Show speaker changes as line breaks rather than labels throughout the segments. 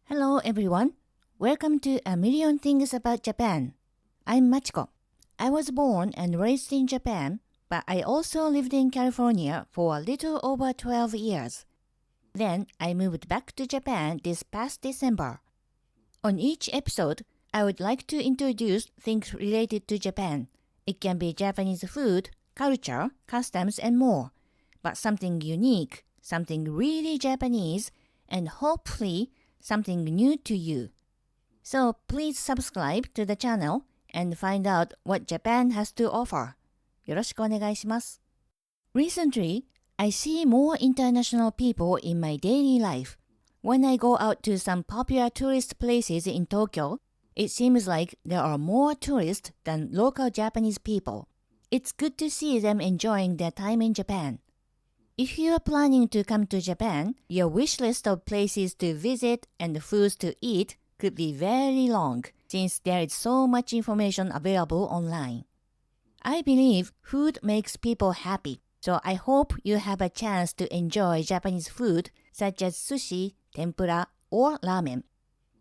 Hello everyone. Welcome to A Million Things About Japan. I'm Machiko. I was born and raised in Japan, but I also lived in California for a little over 12 years. Then I moved back to Japan this past December. On each episode, I would like to introduce things related to Japan. It can be Japanese food, culture, customs, and more, but something unique, something really Japanese, and hopefully something new to you. So please subscribe to the channel and find out what Japan has to offer. よろしくお願いします。Recently, I see more international people in my daily life. When I go out to some popular tourist places in Tokyo, it seems like there are more tourists than local Japanese people. It's good to see them enjoying their time in Japan. If you are planning to come to Japan, your wish list of places to visit and foods to eat could be very long since there is so much information available online. I believe food makes people happy, so I hope you have a chance to enjoy Japanese food such as sushi, tempura, or ramen.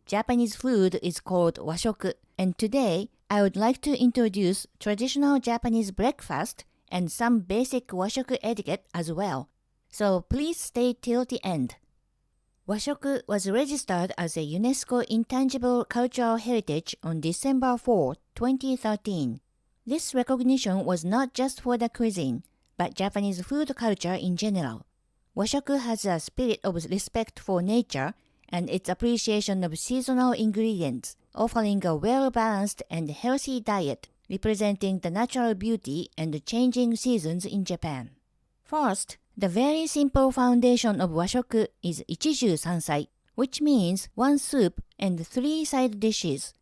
Japanese food is called Washoku, and today I would like to introduce traditional Japanese breakfast and some basic Washoku etiquette as well. So please stay till the end. Washoku was registered as a UNESCO Intangible Cultural Heritage on December 4, 2013. This recognition was not just for the cuisine, but Japanese food culture in general. Washoku has a spirit of respect for nature and its appreciation of seasonal ingredients, offering a well-balanced and healthy diet representing the natural beauty and the changing seasons in Japan. First, the very simple foundation of Washoku is Ichiju Sansai, which means one soup and 3 side dishes.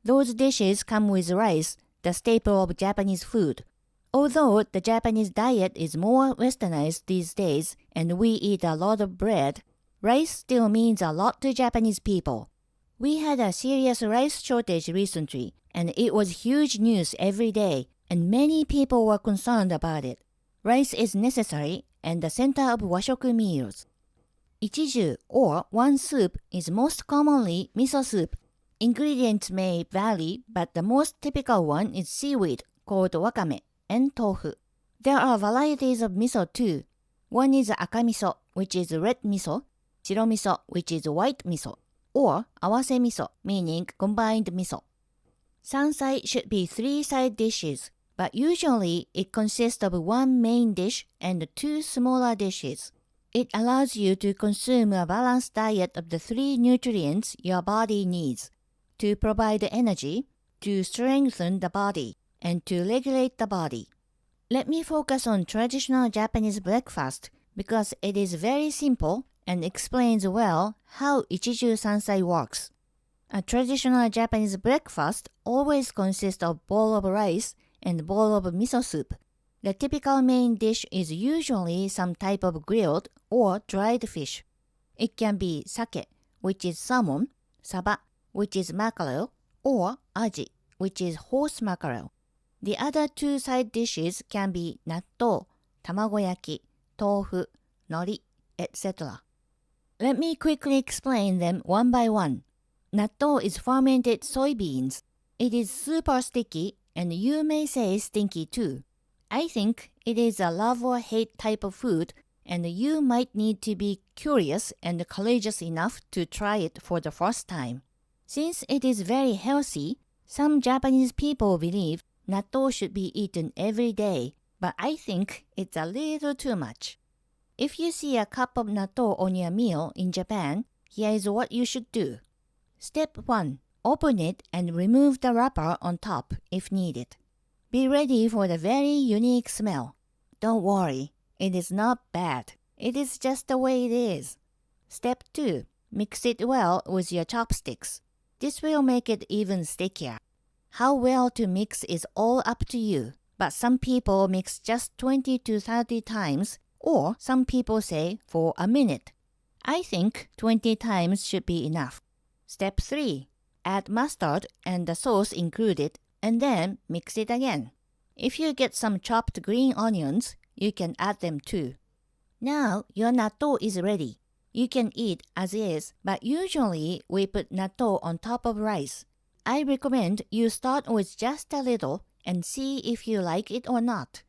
Those dishes come with rice, the staple of Japanese food. Although the Japanese diet is more westernized these days and we eat a lot of bread, rice still means a lot to Japanese people. We had a serious rice shortage recently, and it was huge news every day, and many people were concerned about it. Rice is necessary and the center of Washoku meals. Ichiju, or one soup, is most commonly miso soup. Ingredients may vary, but the most typical one is seaweed, called wakame, and tofu. There are varieties of miso too. One is akamiso, which is red miso, shiromiso, which is white miso, or awase miso, meaning combined miso. Sansai should be 3 side dishes, but usually it consists of 1 main dish and 2 smaller dishes. It allows you to consume a balanced diet of the 3 nutrients your body needs, to provide energy, to strengthen the body, and to regulate the body. Let me focus on traditional Japanese breakfast because it is very simple and explains well how Ichiju Sansai works. A traditional Japanese breakfast always consists of bowl of rice and bowl of miso soup. The typical main dish is usually some type of grilled or dried fish. It can be sake, which is salmon, saba, which is mackerel, or aji, which is horse mackerel. The other 2 side dishes can be natto, tamagoyaki, tofu, nori, etc. Let me quickly explain them one by one. Natto is fermented soybeans. It is super sticky, and you may say stinky too. I think it is a love or hate type of food, and you might need to be curious and courageous enough to try it for the first time. Since it is very healthy, some Japanese people believe natto should be eaten every day, but I think it's a little too much. If you see a cup of natto on your meal in Japan, here is what you should do. Step 1. Open it and remove the wrapper on top if needed. Be ready for the very unique smell. Don't worry, it is not bad. It is just the way it is. Step 2. Mix it well with your chopsticks. This will make it even stickier. How well to mix is all up to you, but some people mix just 20 to 30 times, or some people say for a minute. I think 20 times should be enough. Step 3. add mustard and the sauce included, and then mix it again. If you get some chopped green onions, you can add them too. Now your natto is ready. You can eat as is, but usually we put natto on top of rice. I recommend you start with just a little and see if you like it or not.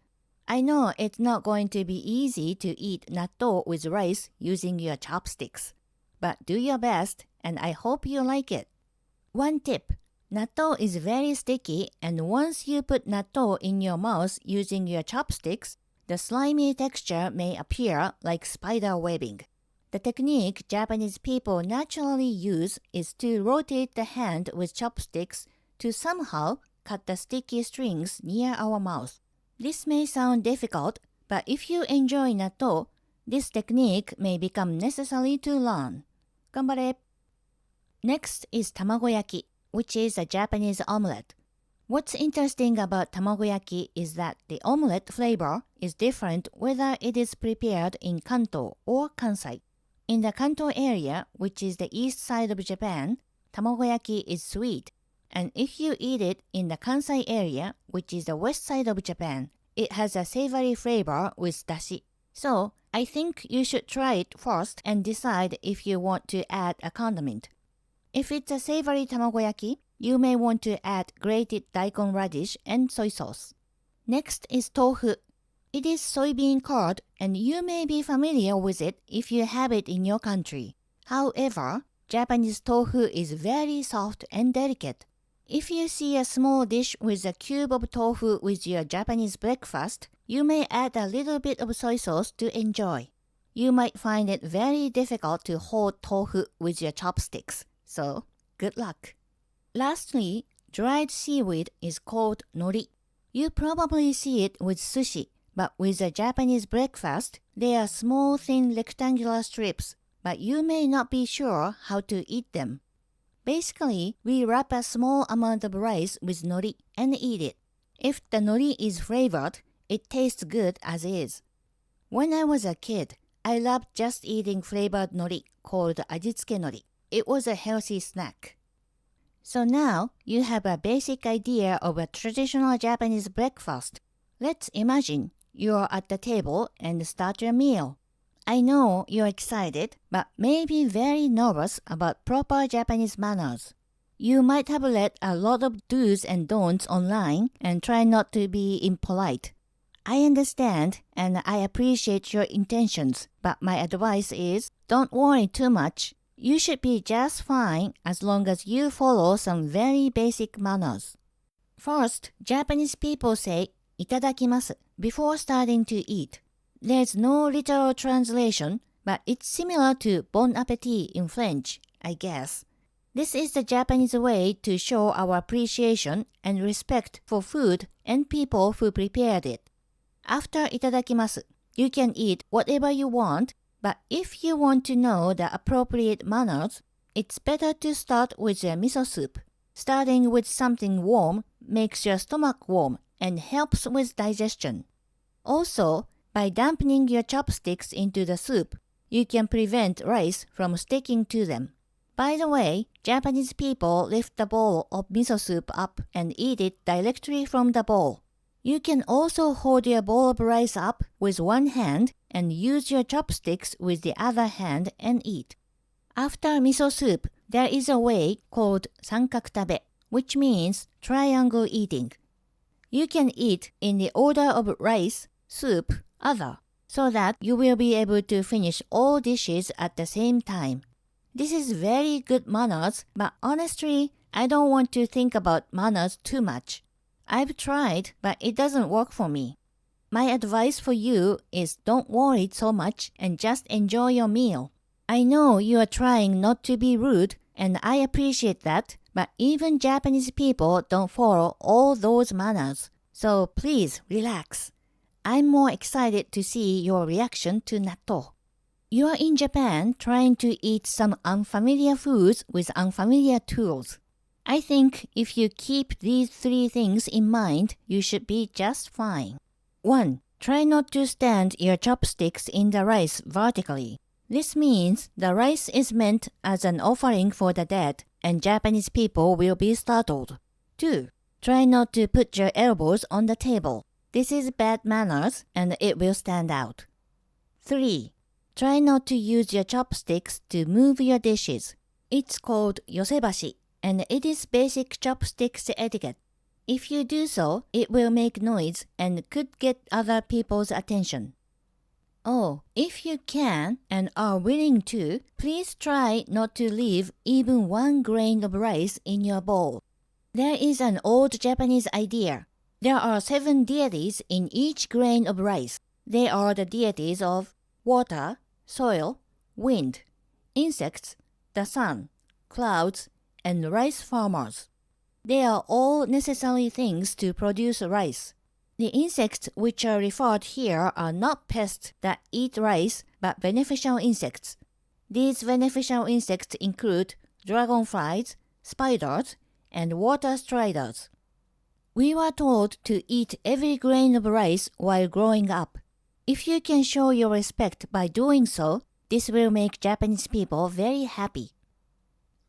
I know it's not going to be easy to eat natto with rice using your chopsticks, but do your best and I hope you like it. One tip, natto is very sticky and once you put natto in your mouth using your chopsticks, the slimy texture may appear like spider webbing. The technique Japanese people naturally use is to rotate the hand with chopsticks to somehow cut the sticky strings near our mouth. This may sound difficult, but if you enjoy natto, this technique may become necessary to learn. 頑張れ! Next is tamagoyaki, which is a Japanese omelette. What's interesting about tamagoyaki is that the omelette flavor is different whether it is prepared in Kanto or Kansai. In the Kanto area, which is the east side of Japan, tamagoyaki is sweet. And if you eat it in the Kansai area, which is the west side of Japan, it has a savory flavor with dashi. So, I think you should try it first and decide if you want to add a condiment. If it's a savory tamagoyaki, you may want to add grated daikon radish and soy sauce. Next is tofu. It is soybean curd and you may be familiar with it if you have it in your country. However, Japanese tofu is very soft and delicate. If you see a small dish with a cube of tofu with your Japanese breakfast, you may add a little bit of soy sauce to enjoy. You might find it very difficult to hold tofu with your chopsticks, so good luck. Lastly, dried seaweed is called nori. You probably see it with sushi, but with a Japanese breakfast, they are small thin rectangular strips, but you may not be sure how to eat them. Basically, we wrap a small amount of rice with nori and eat it. If the nori is flavored, it tastes good as is. When I was a kid, I loved just eating flavored nori called ajitsuke nori. It was a healthy snack. So now you have a basic idea of a traditional Japanese breakfast. Let's imagine you're at the table and start your meal. I know you're excited, but maybe very nervous about proper Japanese manners. You might have read a lot of do's and don'ts online and try not to be impolite. I understand and I appreciate your intentions, but my advice is don't worry too much. You should be just fine as long as you follow some very basic manners. First, Japanese people say itadakimasu before starting to eat. There's no literal translation, but it's similar to bon appétit in French, I guess. This is the Japanese way to show our appreciation and respect for food and people who prepared it. After itadakimasu, you can eat whatever you want, but if you want to know the appropriate manners, it's better to start with a miso soup. Starting with something warm makes your stomach warm and helps with digestion. Also, by dampening your chopsticks into the soup, you can prevent rice from sticking to them. By the way, Japanese people lift the bowl of miso soup up and eat it directly from the bowl. You can also hold your bowl of rice up with one hand and use your chopsticks with the other hand and eat. After miso soup, there is a way called sankakutabe, which means triangle eating. You can eat in the order of rice, soup, other, so that you will be able to finish all dishes at the same time. This is very good manners, but honestly, I don't want to think about manners too much. I've tried, but it doesn't work for me. My advice for you is don't worry so much and just enjoy your meal. I know you are trying not to be rude, and I appreciate that, but even Japanese people don't follow all those manners. So please relax. I'm more excited to see your reaction to natto. You are in Japan trying to eat some unfamiliar foods with unfamiliar tools. I think if you keep these 3 things in mind, you should be just fine. 1. Try not to stand your chopsticks in the rice vertically. This means the rice is meant as an offering for the dead, and Japanese people will be startled. 2. Try not to put your elbows on the table. This is bad manners and it will stand out. 3. Try not to use your chopsticks to move your dishes. It's called yosebashi, and it is basic chopsticks etiquette. If you do so, it will make noise and could get other people's attention. Oh, if you can and are willing to, please try not to leave even one grain of rice in your bowl. There is an old Japanese idea. There are 7 deities in each grain of rice. They are the deities of water, soil, wind, insects, the sun, clouds, and rice farmers. They are all necessary things to produce rice. The insects which are referred here are not pests that eat rice, but beneficial insects. These beneficial insects include dragonflies, spiders, and water striders. We were told to eat every grain of rice while growing up. If you can show your respect by doing so, this will make Japanese people very happy.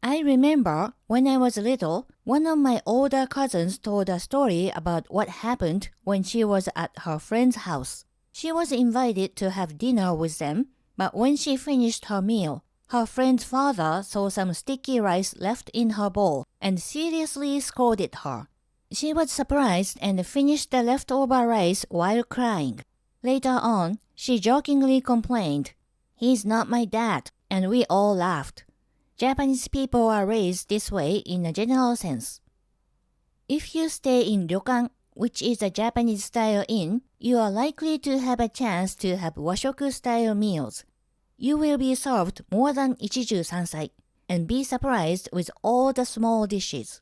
I remember when I was little, one of my older cousins told a story about what happened when she was at her friend's house. She was invited to have dinner with them, but when she finished her meal, her friend's father saw some sticky rice left in her bowl and seriously scolded her. She was surprised and finished the leftover rice while crying. Later on, she jokingly complained, "He's not my dad," and we all laughed. Japanese people are raised this way in a general sense. If you stay in ryokan, which is a Japanese-style inn, you are likely to have a chance to have Washoku-style meals. You will be served more than ichiju sansai and be surprised with all the small dishes.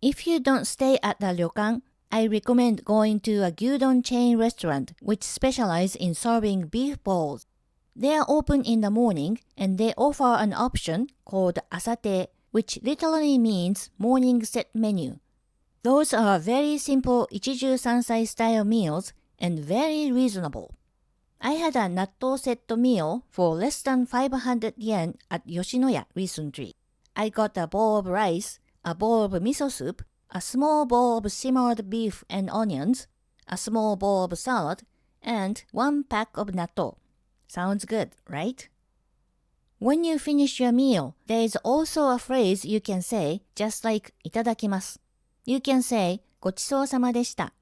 If you don't stay at the ryokan, I recommend going to a gyudon chain restaurant which specializes in serving beef bowls. They are open in the morning and they offer an option called asate, which literally means morning set menu. Those are very simple ichiju sansai style meals and very reasonable. I had a natto set meal for less than 500 yen at Yoshinoya recently. I got a bowl of rice, a bowl of miso soup, a small bowl of simmered beef and onions, a small bowl of salad, and 1 pack of natto. Sounds good, right? When you finish your meal, there is also a phrase you can say, just like itadakimasu. You can say, ごちそうさまでした.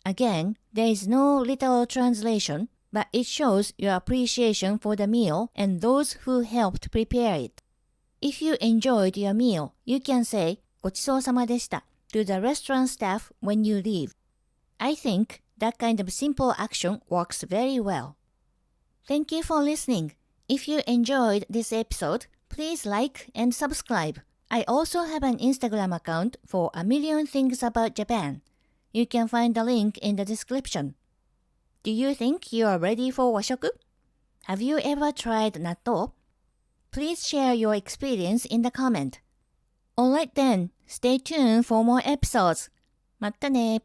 Again, there is no literal translation, but it shows your appreciation for the meal and those who helped prepare it. If you enjoyed your meal, you can say, ごちそうさまでした to the restaurant staff when you leave. I think that kind of simple action works very well. Thank you for listening. If you enjoyed this episode, please like and subscribe. I also have an Instagram account for A Million Things About Japan. You can find the link in the description. Do you think you are ready for Washoku? Have you ever tried natto? Please share your experience in the comment. Alright then, stay tuned for more episodes. またね。